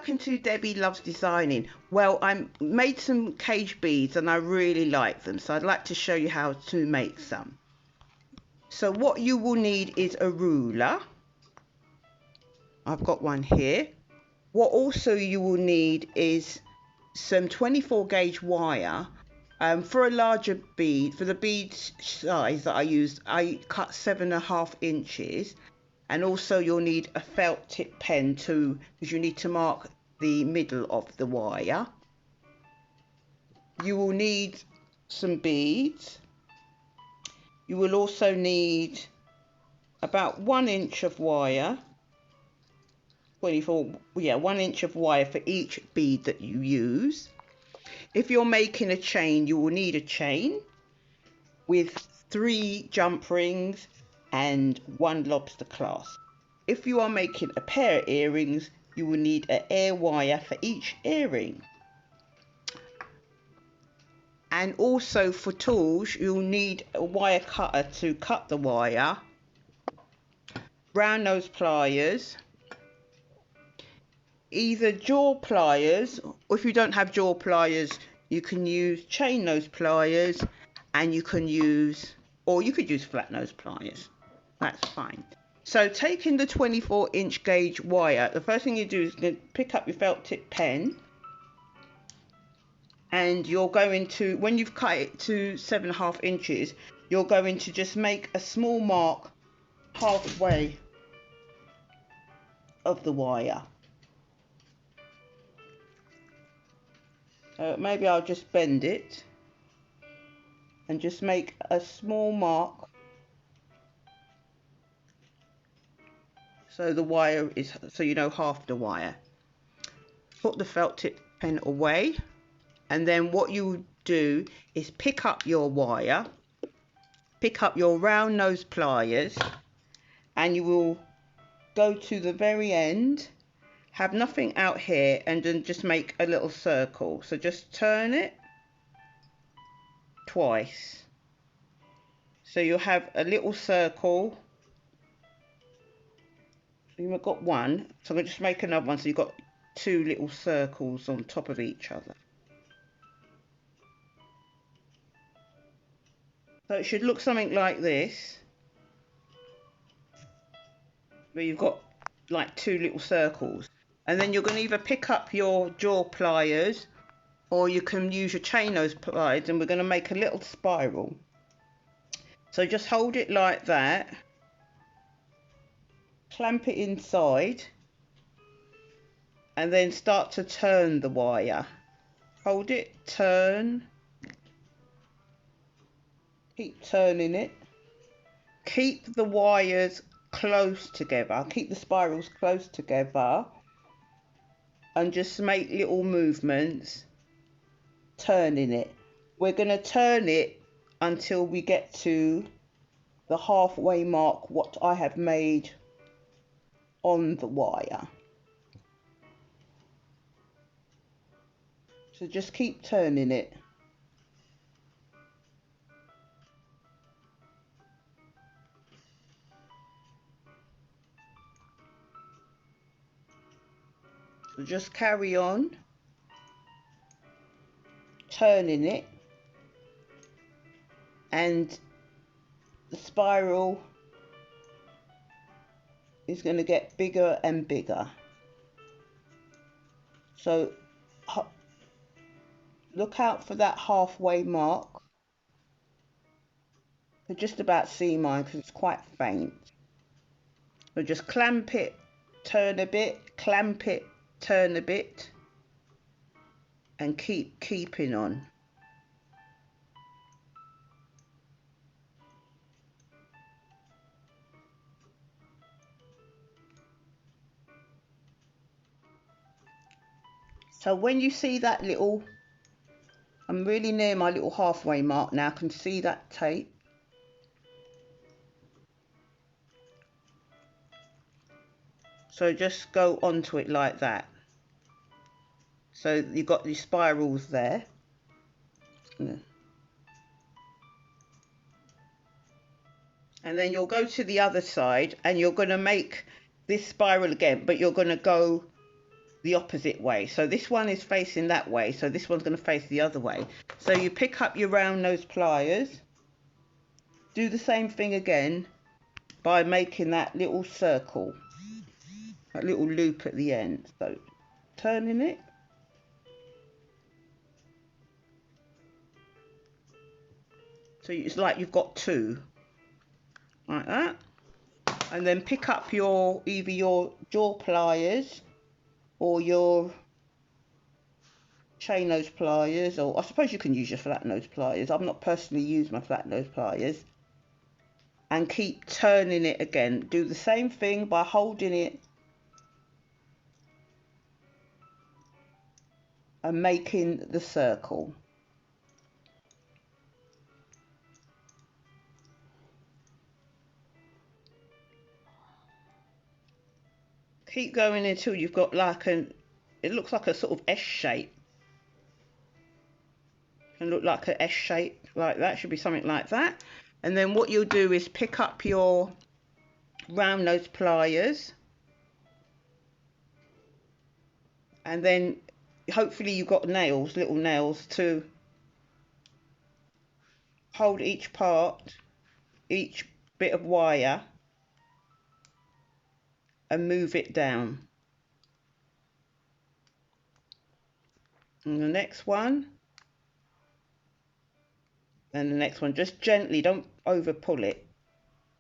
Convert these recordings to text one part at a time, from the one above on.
welcome to Debbie Loves Designing. Well, I made some cage beads and I really like them, so I'd like to show you how to make some. So what you will need is a ruler. I've got one here. What also you will need is some 24 gauge wire. For a larger bead, for the bead size that I used, I cut 7.5 inches. And also you'll need a felt tip pen too, because you need to mark the middle of the wire. You will need some beads. You will also need about 1 inch of wire. 1 inch of wire for each bead that you use. If you're making a chain, you will need a chain with 3 jump rings and 1 lobster clasp. If you are making a pair of earrings, you will need an air wire for each earring. And also for tools, you'll need a wire cutter to cut the wire, round nose pliers, either jaw pliers, or if you don't have jaw pliers, you can use chain nose pliers, and you could use flat nose pliers. That's fine. So taking the 24 inch gauge wire, the first thing you do is pick up your felt tip pen, and you're going to, when you've cut it to 7.5 inches, you're going to just make a small mark halfway of the wire. So maybe I'll just bend it and just make a small mark. So the wire is, so you know, half the wire. Put the felt tip pen away, and then what you do is pick up your wire, pick up your round nose pliers, and you will go to the very end, have nothing out here, and then just make a little circle. So just turn it twice. So you'll have a little circle. You've got one, so I'm going to just make another one, so you've got 2 little circles on top of each other. So it should look something like this, where you've got like 2 little circles. And then you're going to either pick up your jaw pliers, or you can use your chain nose pliers, and we're going to make a little spiral. So just hold it like that. Clamp it inside, and then start to turn the wire. Hold it, turn, keep turning it. Keep the wires close together, keep the spirals close together, and just make little movements, turning it. We're going to turn it until we get to the halfway mark, what I have made on the wire. So just keep turning it. So just carry on turning it, and the spiral is going to get bigger and bigger. So look out for that halfway mark. I just about see mine because it's quite faint. So just clamp it, turn a bit, clamp it, turn a bit, and keeping on. So when you see that little, I'm really near my little halfway mark now, I can see that tape. So just go onto it like that. So you've got the spirals there. And then you'll go to the other side, and you're going to make this spiral again, but you're going to go the opposite way. So this one is facing that way, so this one's going to face the other way. So you pick up your round nose pliers, do the same thing again by making that little circle, that little loop at the end. So turning it, so it's like you've got two, like that. And then pick up your either your jaw pliers or your chain nose pliers, or I suppose you can use your flat nose pliers. I've not personally used my flat nose pliers. And keep turning it again. Do the same thing by holding it and making the circle. Keep going until you've got like it looks like a sort of S shape. Can look like an S shape like that, should be something like that. And then what you'll do is pick up your round nose pliers, and then hopefully you've got nails, little nails, to hold each part, each bit of wire, and move it down. And the next one, and the next one, just gently, don't over pull it,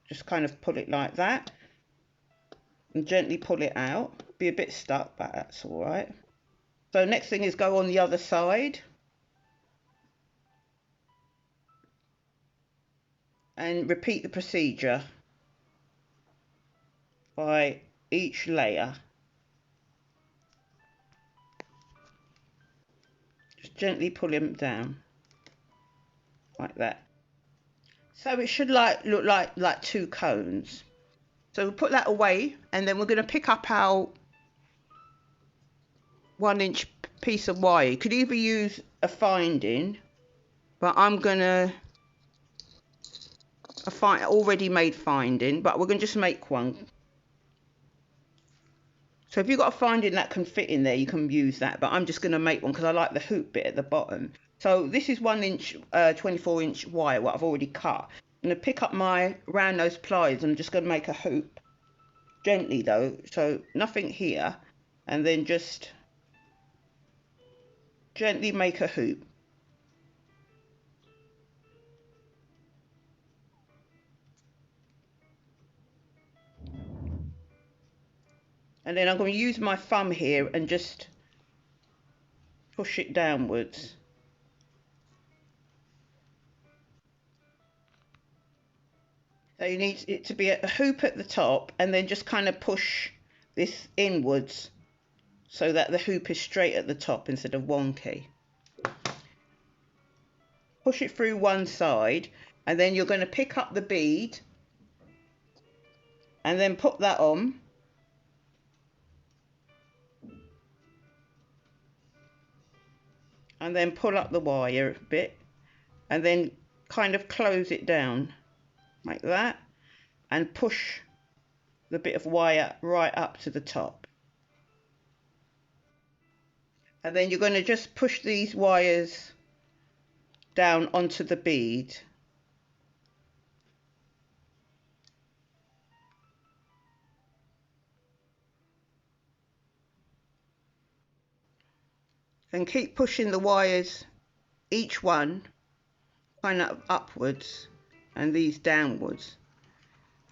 just kind of pull it like that and gently pull it out. Be a bit stuck, but that's all right. So next thing is go on the other side and repeat the procedure by each layer. Just gently pull them down like that. So it should look like two cones. So we'll put that away, and then we're going to pick up our 1-inch piece of wire. You could either use a finding, but I'm gonna already made finding, but we're gonna just make one. So if you've got a finding that can fit in there, you can use that, but I'm just gonna make one because I like the hoop bit at the bottom. So this is 1-inch 24-inch wire, what I've already cut. I'm gonna pick up my round nose pliers and I'm just gonna make a hoop, gently though, so nothing here, and then just gently make a hoop. And then I'm going to use my thumb here and just push it downwards. So you need it to be a hoop at the top, and then just kind of push this inwards so that the hoop is straight at the top instead of wonky. Push it through one side, and then you're going to pick up the bead and then put that on. And then pull up the wire a bit and then kind of close it down like that and push the bit of wire right up to the top. And then you're going to just push these wires down onto the bead. And keep pushing the wires, each one kind of upwards and these downwards.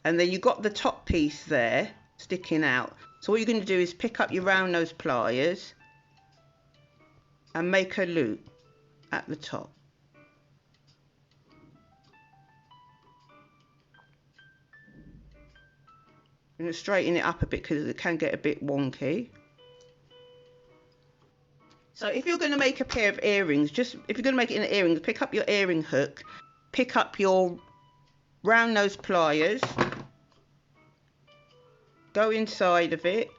And then you've got the top piece there sticking out. So what you're going to do is pick up your round nose pliers and make a loop at the top. I'm going to straighten it up a bit because it can get a bit wonky. So if you're going to make a pair of earrings, if you're going to make it in earrings, pick up your earring hook, pick up your round nose pliers, go inside of it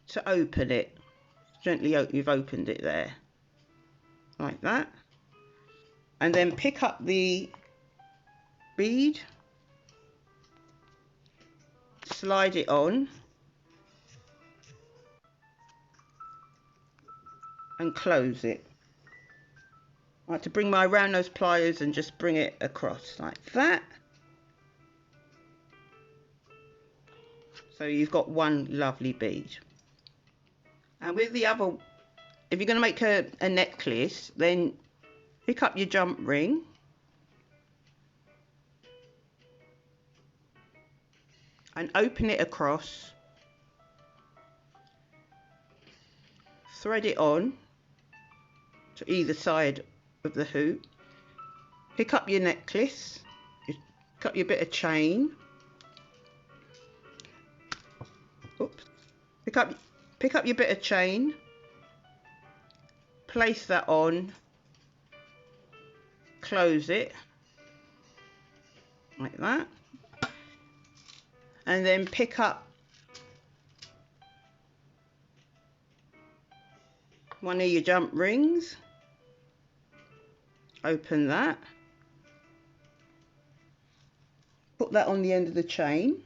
to open it. Gently, you've opened it there, like that. And then pick up the bead, slide it on, and close it. I like to bring my round nose pliers and just bring it across like that. So you've got one lovely bead. And with the other, if you're going to make a necklace, then pick up your jump ring and open it across, thread it on to either side of the hoop, pick up your necklace, pick up your bit of chain, oops, pick up your bit of chain, place that on, close it like that, and then pick up one of your jump rings, open that, put that on the end of the chain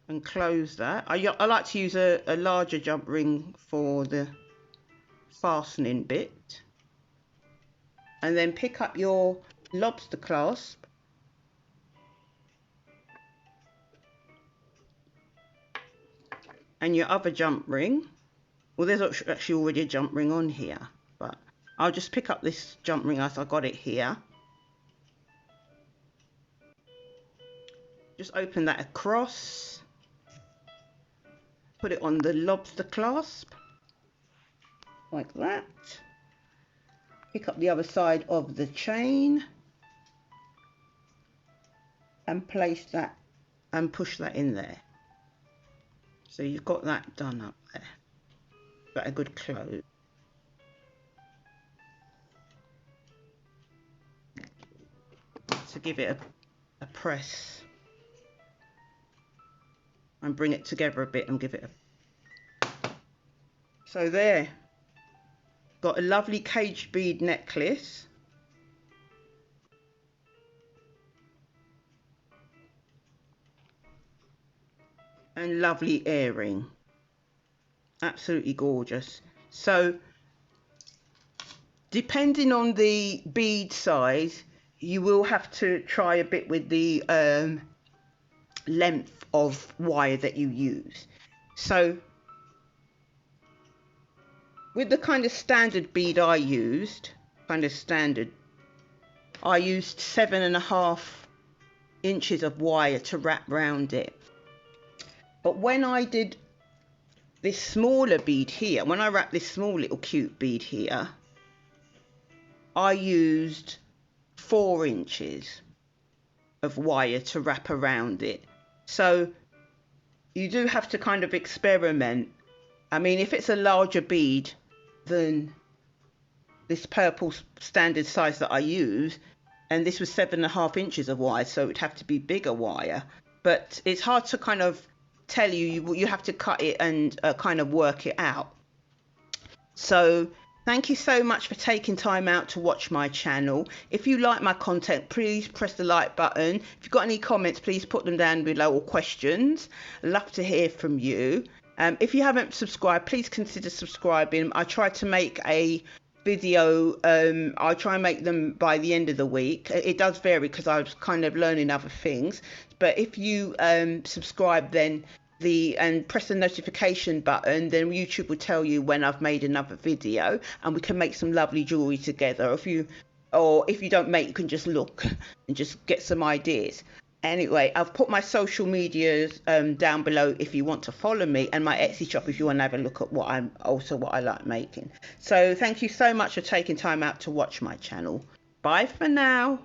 and close that. I like to use a larger jump ring for the fastening bit, and then pick up your lobster clasp and your other jump ring. Well, there's actually already a jump ring on here, but I'll just pick up this jump ring as I got it here. Just open that across, put it on the lobster clasp like that. Pick up the other side of the chain and place that and push that in there. So you've got that done up there. Got a good close. So give it a press and bring it together a bit and give it a... So there, got a lovely cage bead necklace. And lovely earring. Absolutely gorgeous. So depending on the bead size, you will have to try a bit with the length of wire that you use. So with the kind of standard bead I used, I used 7.5 inches of wire to wrap round it. But when I did this smaller bead here, when I wrapped this small little cute bead here, I used 4 inches of wire to wrap around it. So you do have to kind of experiment. I mean, if it's a larger bead than this purple standard size that I use, and this was 7.5 inches of wire, so it'd have to be bigger wire. But it's hard to kind of tell you have to cut it and kind of work it out. So thank you so much for taking time out to watch my channel. If you like my content, please press the like button. If you've got any comments, please put them down below, or questions. I'd love to hear from you. If you haven't subscribed, please consider subscribing. I try to make a video, I try and make them by the end of the week. It does vary because I was kind of learning other things, but if you subscribe then and press the notification button, then YouTube will tell you when I've made another video, and we can make some lovely jewelry together. If you don't make, you can just look and just get some ideas. Anyway, I've put my social medias down below if you want to follow me, and my Etsy shop if you want to have a look at what I like making. So thank you so much for taking time out to watch my channel. Bye for now.